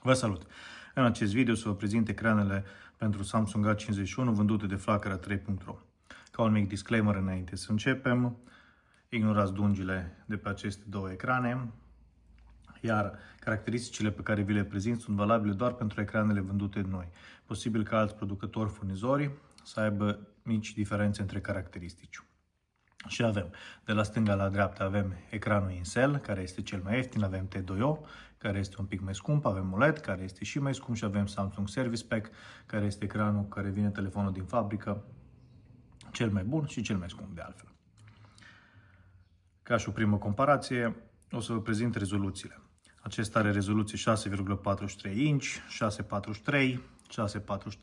Vă salut! În acest video să vă prezint ecranele pentru Samsung A51 vândute de Flacăra 3.ro. Ca un mic disclaimer înainte să începem, ignorați dungile de pe aceste două ecrane, iar caracteristicile pe care vi le prezint sunt valabile doar pentru ecranele vândute de noi. Posibil ca alți producători furnizori să aibă mici diferențe între caracteristici. Și avem, de la stânga la dreapta avem ecranul Incel, care este cel mai ieftin, avem T2O, care este un pic mai scump, avem OLED, care este și mai scump și avem Samsung Service Pack, care este ecranul care vine telefonul din fabrică, cel mai bun și cel mai scump de altfel. Ca și o primă comparație, o să vă prezint rezoluțiile. Acesta are rezoluție 6,43 inch, 6,43,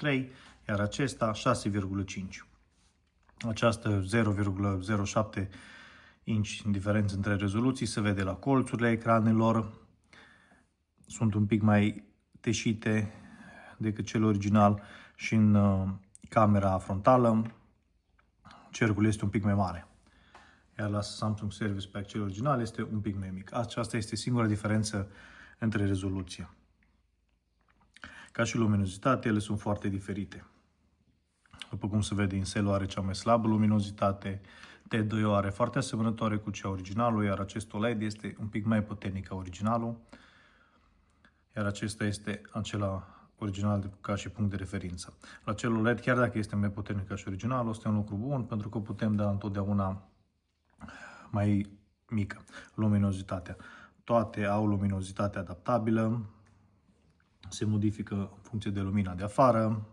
6,43, iar acesta 6,5. Această 0,07 inch diferență între rezoluții se vede la colțurile ecranelor. Sunt un pic mai teșite decât cel original și în camera frontală cercul este un pic mai mare. Iar la Samsung Service Pack cel original este un pic mai mic. Aceasta este singura diferență între rezoluție. Ca și luminozitate, ele sunt foarte diferite. După cum se vede, Incel are cea mai slabă luminozitate, T2O are foarte asemănătoare cu cea originală, iar acest OLED este un pic mai puternic ca originalul, iar acesta este acela original ca și punct de referință. La cel OLED, chiar dacă este mai puternic ca și originalul, este un lucru bun pentru că putem da întotdeauna mai mică luminozitatea. Toate au luminozitate adaptabilă, se modifică în funcție de lumina de afară.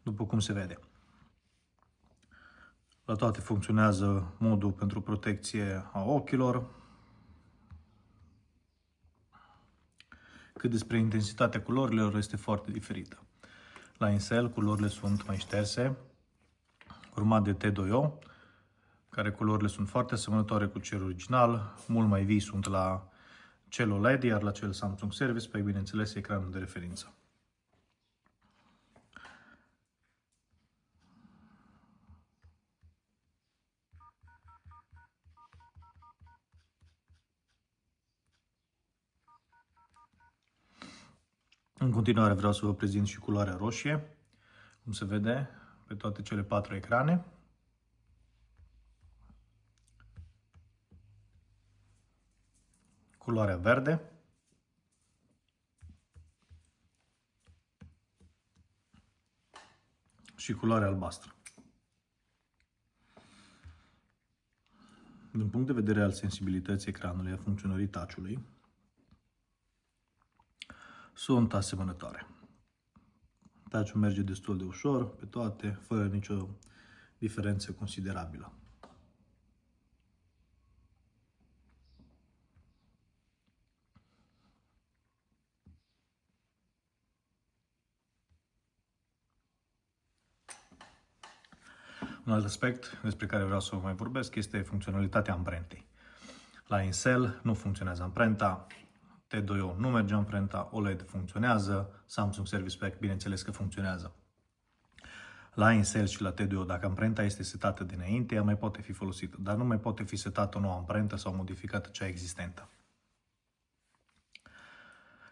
După cum se vede. La toate funcționează modul pentru protecție a ochilor. Cât despre intensitatea culorilor, este foarte diferită. La Incel culorile sunt mai șterse, urmat de T2O, care culorile sunt foarte asemănătoare cu cel original, mult mai vii sunt la cel OLED, iar la cel Samsung Service Pack, bineînțeles, ecranul de referință. În continuare vreau să vă prezint și culoarea roșie, cum se vede pe toate cele 4 ecrane. Culoarea verde. Și culoarea albastră. Din punct de vedere al sensibilității ecranului, a funcționării touch-ului, sunt asemănătoare. Touch-ul merge destul de ușor pe toate, fără nicio diferență considerabilă. Un alt aspect despre care vreau să vă mai vorbesc este funcționalitatea amprentei. La Incel nu funcționează amprenta, T2O nu merge amprenta, OLED funcționează, Samsung Service Pack bineînțeles că funcționează. La Incel și la T2O, dacă amprenta este setată dinainte, ea mai poate fi folosită, dar nu mai poate fi setată o nouă amprentă sau modificată cea existentă.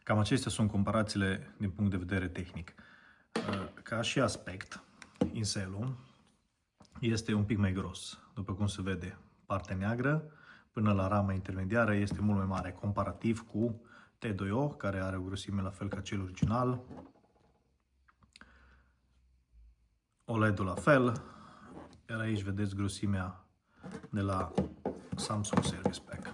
Cam acestea sunt comparațiile din punct de vedere tehnic. Ca și aspect, Incelul este un pic mai gros, după cum se vede, partea neagră până la rama intermediară este mult mai mare, comparativ cu T2O, care are o grosime la fel ca cel original, OLED-ul la fel, iar aici vedeți grosimea de la Samsung Service Pack.